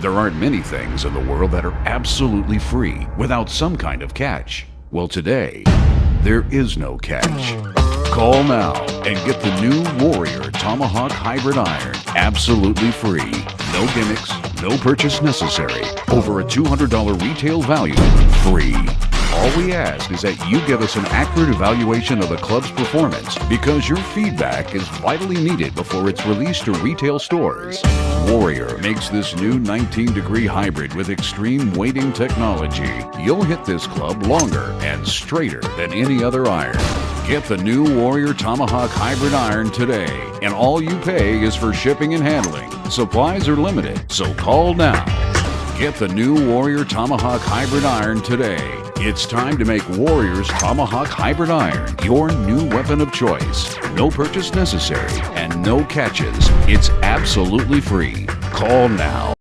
There aren't many things in the world that are absolutely free without some kind of catch. Well, today, there is no catch. Call now and get the new Warrior Tomahawk Hybrid Iron absolutely free. No gimmicks, no purchase necessary. Over a $200 retail value, free. All we ask is that you give us an accurate evaluation of the club's performance because your feedback is vitally needed before it's released to retail stores. Warrior makes this new 19-degree hybrid with extreme weighting technology. You'll hit this club longer and straighter than any other iron. Get the new Warrior Tomahawk Hybrid Iron today, and all you pay is for shipping and handling. Supplies are limited, so call now. Get the new Warrior Tomahawk Hybrid Iron today. It's time to make Warrior's Tomahawk Hybrid Iron your new weapon of choice. No purchase necessary and no catches. It's absolutely free. Call now.